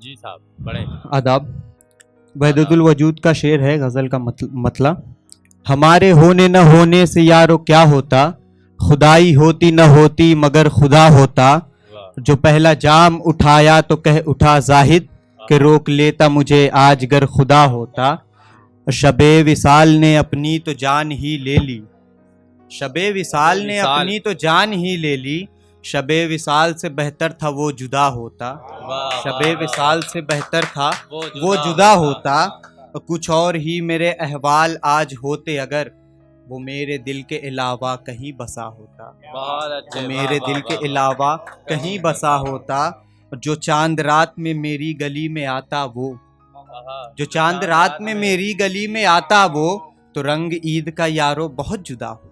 جی صاحب پڑھیں. آداب. وحدت الوجود کا شعر ہے غزل کا مطلع. ہمارے ہونے نہ ہونے سے یارو کیا ہوتا، خدائی ہوتی نہ ہوتی مگر خدا ہوتا. جو پہلا جام اٹھایا تو کہہ اٹھا زاہد کہ روک لیتا مجھے آج گر خدا ہوتا. شب وصال نے اپنی تو جان ہی لے لی، شب وصال نے اپنی تو جان ہی لے لی. شب وصال سے بہتر تھا وہ جدا ہوتا، شب وصال سے بہتر تھا وہ جدا ہوتا. کچھ اور ہی میرے احوال آج ہوتے اگر وہ میرے دل کے علاوہ کہیں بسا ہوتا. وہ میرے دل کے علاوہ کہیں بسا ہوتا. جو چاند رات میں میری گلی میں آتا وہ، جو چاند رات میں میری گلی میں آتا وہ، تو رنگ عید کا یارو بہت جدا ہوتا.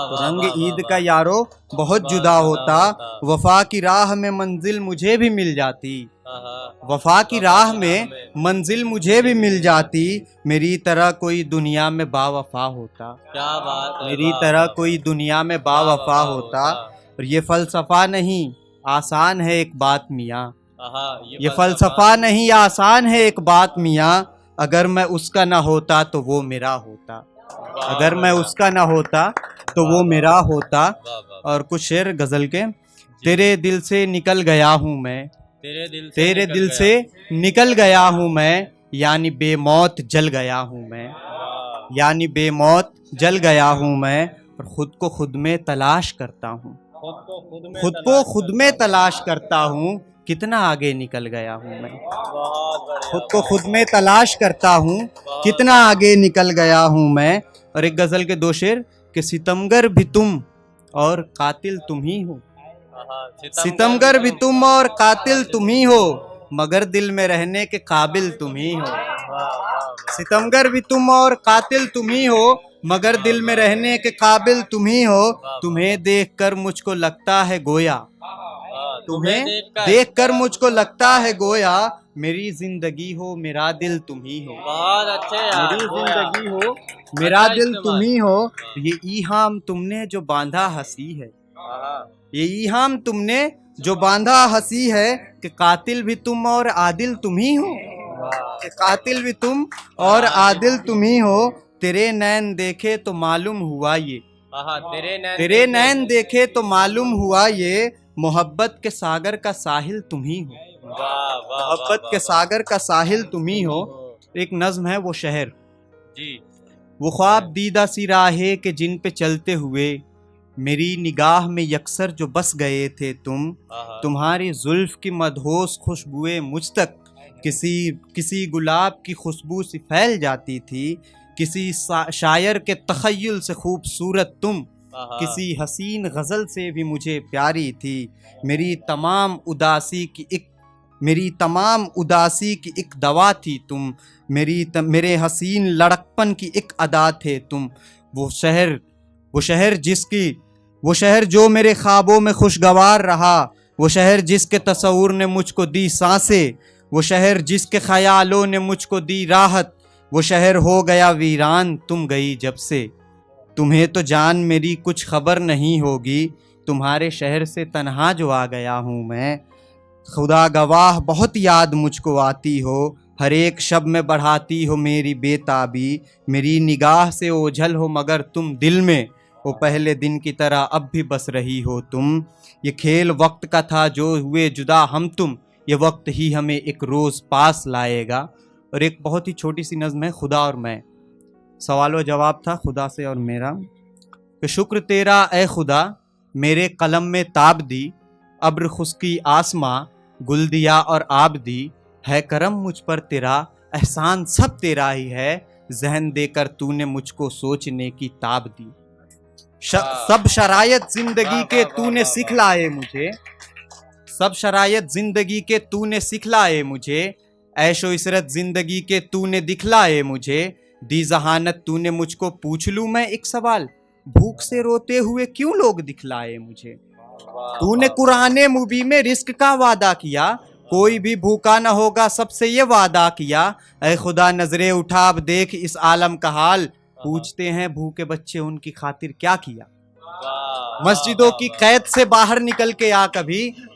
تو رنگ عید کا یارو بہت جدا ہوتا. وفا کی راہ میں منزل مجھے بھی مل جاتی، وفا کی راہ میں منزل مجھے بھی مل جاتی. میری طرح کوئی دنیا میں با وفا ہوتا، میری طرح کوئی دنیا میں با وفا ہوتا. اور یہ فلسفہ نہیں آسان ہے ایک بات میاں، یہ فلسفہ نہیں آسان ہے ایک بات میاں. اگر میں اس کا نہ ہوتا تو وہ میرا ہوتا، اگر میں اس کا نہ ہوتا تو وہ میرا ہوتا. اور کچھ شعر غزل کے. تیرے دل سے نکل گیا ہوں میں، تیرے دل سے نکل گیا ہوں میں، یعنی بے موت جل گیا ہوں میں، یعنی بے موت جل گیا ہوں میں. اور خود کو خود میں تلاش کرتا ہوں، خود کو خود میں تلاش کرتا ہوں. کتنا آگے نکل گیا ہوں میں، خود کو خود میں تلاش کرتا ہوں. کتنا آگے نکل گیا ہوں میں. اور ایک غزل کے دو شعر کہ ستمگر بھی تم اور قاتل تم ہی ہو، ستمگر بھی تم اور قاتل تم ہی ہو مگر دل میں رہنے کے قابل تم ہی ہو. ستمگر بھی تم اور قاتل تم ہی ہو مگر دل میں رہنے کے قابل تم ہی ہو. تمہیں دیکھ کر مجھ کو لگتا ہے گویا، تمہیں دیکھ کر مجھ کو لگتا ہے گویا میری زندگی ہو میرا دل تم ہی ہو، میری زندگی ہو میرا دل تم ہی ہو. یہ ایہام تم نے جو باندھا ہنسی ہے، یہ ایہام تم نے جو باندھا ہنسی ہے کہ قاتل بھی تم اور عادل تم ہی ہو، کہ قاتل بھی تم اور عادل تم ہی ہو. تیرے نین دیکھے تو معلوم ہوا یہ، تیرے نین دیکھے تو معلوم ہوا یہ محبت کے ساگر کا ساحل تم ہی ہو، محبت کے ساگر کا ساحل تم ہی ہو. ایک نظم ہے وہ شہر. وہ خواب دیدہ سی راہیں کہ جن پہ چلتے ہوئے میری نگاہ میں یکسر جو بس گئے تھے تم. تمہاری زلف کی مدہوس خوشبوئے مجھ تک کسی گلاب کی خوشبو سی پھیل جاتی تھی. کسی شاعر کے تخیل سے خوبصورت تم، کسی حسین غزل سے بھی مجھے پیاری تھی. میری تمام اداسی کی ایک دوا تھی تم، میرے حسین لڑکپن کی ایک ادا تھے تم. وہ شہر جو میرے خوابوں میں خوشگوار رہا، وہ شہر جس کے تصور نے مجھ کو دی سانسیں، وہ شہر جس کے خیالوں نے مجھ کو دی راحت. وہ شہر ہو گیا ویران تم گئی جب سے. تمہیں تو جان میری کچھ خبر نہیں ہوگی، تمہارے شہر سے تنہا جو آ گیا ہوں میں. خدا گواہ بہت یاد مجھ کو آتی ہو، ہر ایک شب میں بڑھاتی ہو میری بے تابی. میری نگاہ سے اوجھل ہو مگر تم دل میں، وہ پہلے دن کی طرح اب بھی بس رہی ہو تم. یہ کھیل وقت کا تھا جو ہوئے جدا ہم تم، یہ وقت ہی ہمیں ایک روز پاس لائے گا. اور ایک بہت ہی چھوٹی سی نظم ہے خدا اور میں. سوال و جواب تھا خدا سے اور میرا کہ شکر تیرا اے خدا میرے قلم میں تاب دی، ابر خشکی آسماں گل دیا اور آب دی. ہے کرم مجھ پر تیرا احسان سب تیرا ہی ہے، ذہن دے کر تو نے مجھ کو سوچنے کی تاب دی. سب شرائط زندگی کے تو نے سکھلائے مجھے، سب شرائط زندگی کے تو نے سکھلائے مجھے. عیش و عشرت زندگی کے تو نے دکھلائے مجھے. دی ذہانت تو نے مجھ کو پوچھ لوں میں ایک سوال، بھوک سے روتے ہوئے کیوں لوگ دکھلائے مجھے. تو نے قرآن مبین میں رزق کا وعدہ کیا، کوئی بھی بھوکا نہ ہوگا سب سے یہ وعدہ کیا. اے خدا نظریں اٹھا اب دیکھ اس عالم کا حال، پوچھتے ہیں بھوکے بچے ان کی خاطر کیا کیا. مسجدوں کی قید سے باہر نکل کے آ کبھی،